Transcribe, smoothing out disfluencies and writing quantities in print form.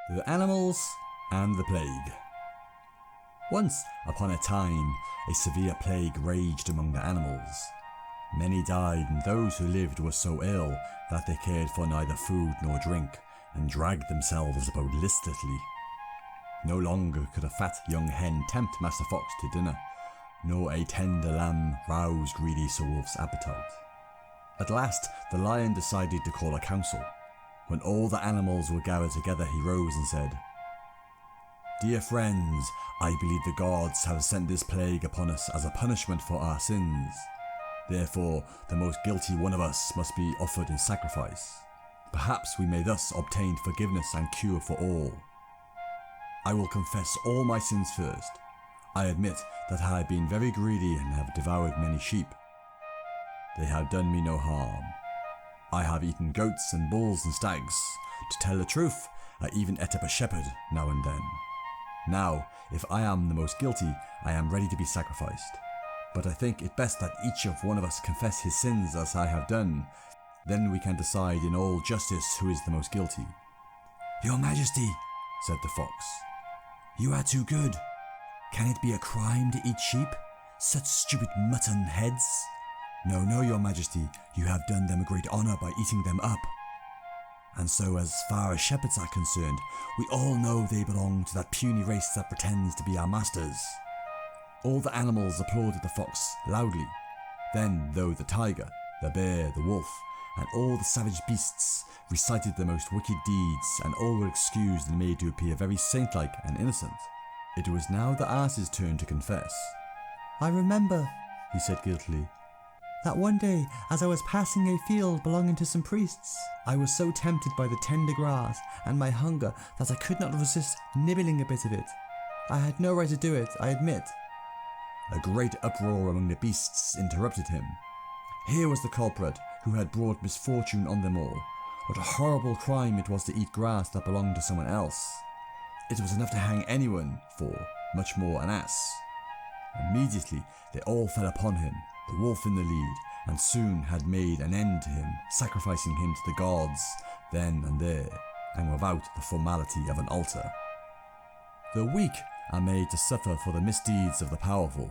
The Animals and the Plague. Once upon a time, a severe plague raged among the animals. Many died, and those who lived were so ill that they cared for neither food nor drink, and dragged themselves about listlessly. No longer could a fat young hen tempt Master Fox to dinner, nor a tender lamb rouse greedy Sir Wolf's appetite. At last, the lion decided to call a council. When all the animals were gathered together, he rose and said, "Dear friends, I believe the gods have sent this plague upon us as a punishment for our sins. Therefore, the most guilty one of us must be offered in sacrifice. Perhaps we may thus obtain forgiveness and cure for all. I will confess all my sins first. I admit that I have been very greedy and have devoured many sheep. They have done me no harm. I have eaten goats and bulls and stags. To tell the truth, I even ate up a shepherd now and then. Now, if I am the most guilty, I am ready to be sacrificed. But I think it best that each of one of us confess his sins as I have done. Then we can decide in all justice who is the most guilty." "Your Majesty," said the fox, "you are too good. Can it be a crime to eat sheep? Such stupid mutton heads. No, Your Majesty, you have done them a great honour by eating them up. And so as far as shepherds are concerned, we all know they belong to that puny race that pretends to be our masters." All the animals applauded the fox loudly. Then, though the tiger, the bear, the wolf, and all the savage beasts recited the most wicked deeds, and all were excused and made to appear very saint-like and innocent, it was now the ass's turn to confess. "I remember," he said guiltily, "that one day as I was passing a field belonging to some priests, I was so tempted by the tender grass and my hunger that I could not resist nibbling a bit of it. I had no right to do it, I admit." A great uproar among the beasts interrupted him. Here was the culprit who had brought misfortune on them all. What a horrible crime it was to eat grass that belonged to someone else. It was enough to hang anyone for, much more an ass. Immediately they all fell upon him, the wolf in the lead, and soon had made an end to him, sacrificing him to the gods then and there, and without the formality of an altar. The weak are made to suffer for the misdeeds of the powerful.